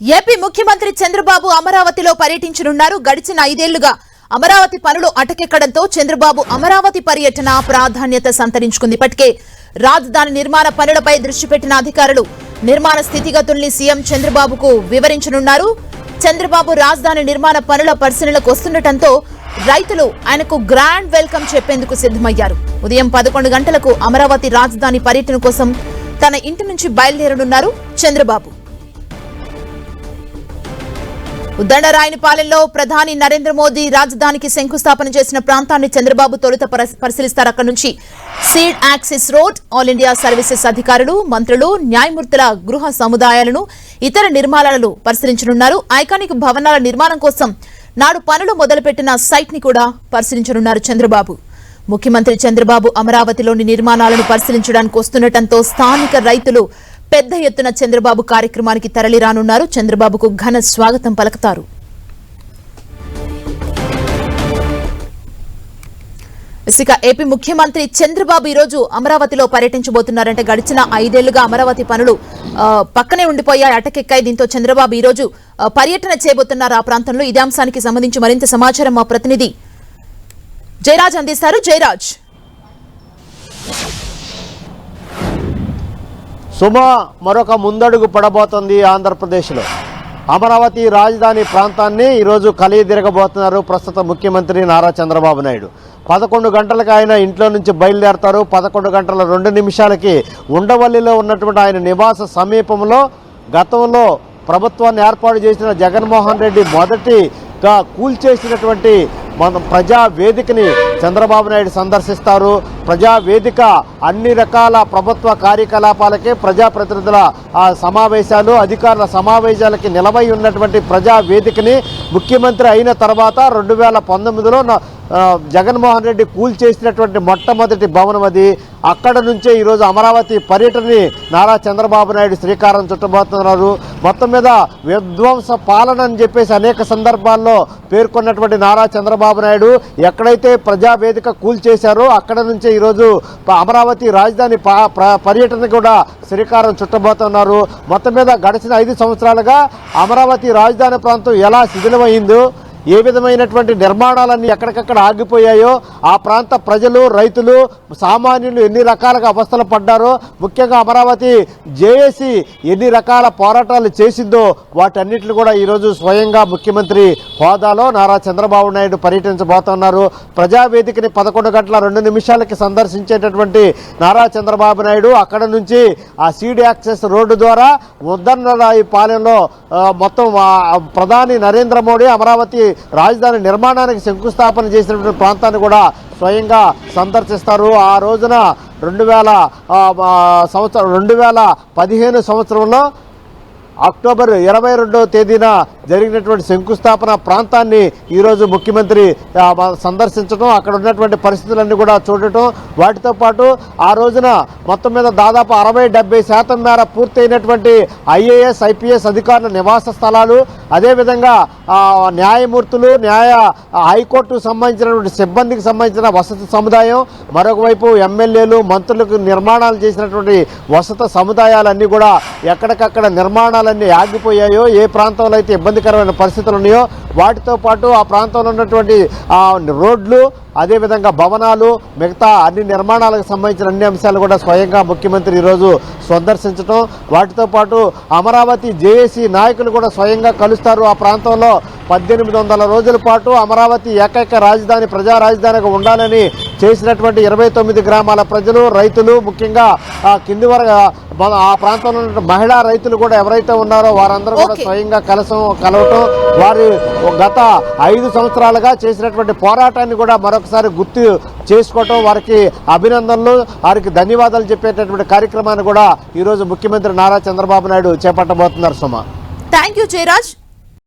AP ముఖ్యమంత్రి చంద్రబాబు అమరావతిలో పర్యటించనున్నారు. గడిచిన 5 ఏళ్లుగా అమరావతి పనులు అటకెక్కడంతో చంద్రబాబు అమరావతి పర్యటన ప్రాధాన్యత సంతరించుకుంది. ఇప్పటికే రాజధాని నిర్మాణ పనులపై దృష్టి పెట్టిన అధికారులు నిర్మాణ స్థితిగతుల్ని సీఎం చంద్రబాబుకు వివరించనున్నారు. చంద్రబాబు రాజధాని నిర్మాణ పనుల పరిశీలనకు వస్తుండటంతో రైతులు ఆయనకు గ్రాండ్ వెల్కమ్ చెప్పేందుకు సిద్ధమయ్యారు. ఉదయం 11 గంటలకు అమరావతి రాజధాని పర్యటన కోసం తన ఇంటి నుంచి బయలుదేరనున్నారు చంద్రబాబు. ఉద్దండరాయనిపాలెంలో ప్రధాని నరేంద్ర మోదీ రాజధానికి శంకుస్థాపన చేసిన ప్రాంతాన్ని చంద్రబాబు తొలుత పరిశీలిస్తారు. అక్కడి నుంచి seed access road, all India services అధికారులు, మంత్రులు, న్యాయమూర్తుల గృహ సముదాయాలను, ఇతర నిర్మాణాలను పరిశీలించనున్నారు. ఐకానిక్ భవనాల నిర్మాణం కోసం నాడు పనులు మొదలుపెట్టిన సైట్ ని కూడా పరిశీలించనున్నారు చంద్రబాబు. ముఖ్యమంత్రి చంద్రబాబు అమరావతిలోని నిర్మాణాలను పరిశీలించడానికి వస్తుండటంతో స్థానిక రైతులు పెద్ద ఎత్తున చంద్రబాబు కార్యక్రమానికి తరలిరానున్నారు. చంద్రబాబుకు ఘన స్వాగతం పలుకుతారు. ఇక ఏపీ ముఖ్యమంత్రి చంద్రబాబు ఈ రోజు అమరావతిలో పర్యటించబోతున్నారంటే గడిచిన 5 ఏళ్లుగా అమరావతి పనులు పక్కనే ఉండిపోయాయి, అటకెక్కాయి. దీంతో చంద్రబాబు ఈ రోజు పర్యటన చేయబోతున్నారు ఆ ప్రాంతంలో. ఇదే అంశానికి సంబంధించి మరింత సమాచారం మా ప్రతినిధి జయరాజ్ అందిస్తారు. జయరాజ్, సుమ మరొక ముందడుగు పడబోతోంది ఆంధ్రప్రదేశ్లో. అమరావతి రాజధాని ప్రాంతాన్ని ఈరోజు కలియదిరగబోతున్నారు ప్రస్తుత ముఖ్యమంత్రి నారా చంద్రబాబు నాయుడు. 11 గంటలకు ఆయన ఇంట్లో నుంచి బయలుదేరతారు. 11 గంటల 2 నిమిషాలకి ఉండవల్లిలో ఉన్నటువంటి ఆయన నివాస సమీపంలో గతంలో ప్రభుత్వాన్ని ఏర్పాటు చేసిన జగన్మోహన్ రెడ్డి మొదటిగా కూల్చేసినటువంటి మన ప్రజావేదికని చంద్రబాబు నాయుడు సందర్శిస్తారు. ప్రజావేదిక అన్ని రకాల ప్రభుత్వ కార్యకలాపాలకి, ప్రజాప్రతినిధుల సమావేశాలు, అధికారుల సమావేశాలకి నిలవై ఉన్నటువంటి ప్రజావేదికని ముఖ్యమంత్రి అయిన తర్వాత 2019లో జగన్మోహన్ రెడ్డి కూల్చేసినటువంటి మొట్టమొదటి భవనం అది. అక్కడ నుంచే ఈరోజు అమరావతి పర్యటనని నారా చంద్రబాబు నాయుడు శ్రీకారం చుట్టబోతున్నారు. మొత్తం మీద విధ్వంస పాలన అని చెప్పేసి అనేక సందర్భాల్లో పేర్కొన్నటువంటి నారా చంద్రబాబు నాయుడు ఎక్కడైతే ప్రజావేదిక కూల్చేశారో అక్కడ నుంచే ఈరోజు అమరావతి రాజధాని పర్యటన కూడా శ్రీకారం చుట్టబోతున్నారు. మొత్తం మీద గడిచిన 5 సంవత్సరాలుగా అమరావతి రాజధాని ప్రాంతం ఎలా శిథిలమైందో, ఏ విధమైనటువంటి నిర్మాణాలన్నీ ఎక్కడికక్కడ ఆగిపోయాయో, ఆ ప్రాంత ప్రజలు, రైతులు, సామాన్యులు ఎన్ని రకాలుగా అవస్థలు పడ్డారో, ముఖ్యంగా అమరావతి జేఏసీ ఎన్ని రకాల పోరాటాలు చేసిందో వాటన్నిటిని కూడా ఈరోజు స్వయంగా ముఖ్యమంత్రి హోదాలో నారా చంద్రబాబు నాయుడు పర్యటించబోతున్నారు. ప్రజావేదికని 11 గంటల 2 నిమిషాలకి సందర్శించేటటువంటి నారా చంద్రబాబు నాయుడు అక్కడ నుంచి ఆ సీడ్ యాక్సెస్ రోడ్డు ద్వారా ఉద్దండరాయనిపాలెంలో మొత్తం ప్రధాని నరేంద్ర మోడీ అమరావతి రాజధాని నిర్మాణానికి శంకుస్థాపన చేసినటువంటి ప్రాంతాన్ని కూడా స్వయంగా సందర్శిస్తారు. ఆ రోజున 2015 సంవత్సరంలో అక్టోబర్ 22వ తేదీన జరిగినటువంటి శంకుస్థాపన ప్రాంతాన్ని ఈరోజు ముఖ్యమంత్రి సందర్శించడం, అక్కడ ఉన్నటువంటి పరిస్థితులన్నీ కూడా చూడటం, వాటితో పాటు ఆ రోజున మొత్తం మీద దాదాపు 60-70% మేర పూర్తయినటువంటి IAS, IPS అధికారుల నివాస స్థలాలు, అదేవిధంగా న్యాయమూర్తులు, హైకోర్టుకు సంబంధించినటువంటి సిబ్బందికి సంబంధించిన వసతి సముదాయం, మరొక వైపు ఎమ్మెల్యేలు, మంత్రులకు నిర్మాణాలు చేసినటువంటి వసతి సముదాయాలన్నీ కూడా ఎక్కడికక్కడ నిర్మాణాలన్నీ ఆగిపోయాయో, ఏ ప్రాంతంలో అయితే ఇబ్బందికరమైన పరిస్థితులు ఉన్నాయో వాటితో పాటు ఆ ప్రాంతంలో ఉన్నటువంటి రోడ్లు, అదేవిధంగా భవనాలు, మిగతా అన్ని నిర్మాణాలకు సంబంధించిన అన్ని అంశాలు కూడా స్వయంగా ముఖ్యమంత్రి ఈరోజు సందర్శించడం, వాటితో పాటు అమరావతి జేఏసీ నాయకులు కూడా స్వయంగా కలుస్తారు. ఆ ప్రాంతంలో 1800 రోజుల పాటు అమరావతి ఏకైక రాజధాని, ప్రజా రాజధానిగా ఉండాలని చేసినటువంటి 29 గ్రామాల ప్రజలు, రైతులు, ముఖ్యంగా కింది వరకు ఆ ప్రాంతంలో ఉన్న మహిళా రైతులు కూడా ఎవరైతే ఉన్నారో వారందరూ కూడా స్వయంగా కలవటం, వారి గత 5 సంవత్సరాలుగా చేసినటువంటి పోరాటాన్ని కూడా మరొకసారి గుర్తు చేసుకోవటం, వారికి అభినందనలు, వారికి ధన్యవాదాలు చెప్పేటటువంటి కార్యక్రమాన్ని కూడా ఈరోజు ముఖ్యమంత్రి నారా చంద్రబాబు నాయుడు చేపట్టబోతున్నారు. Suma, thank you Jayaraj.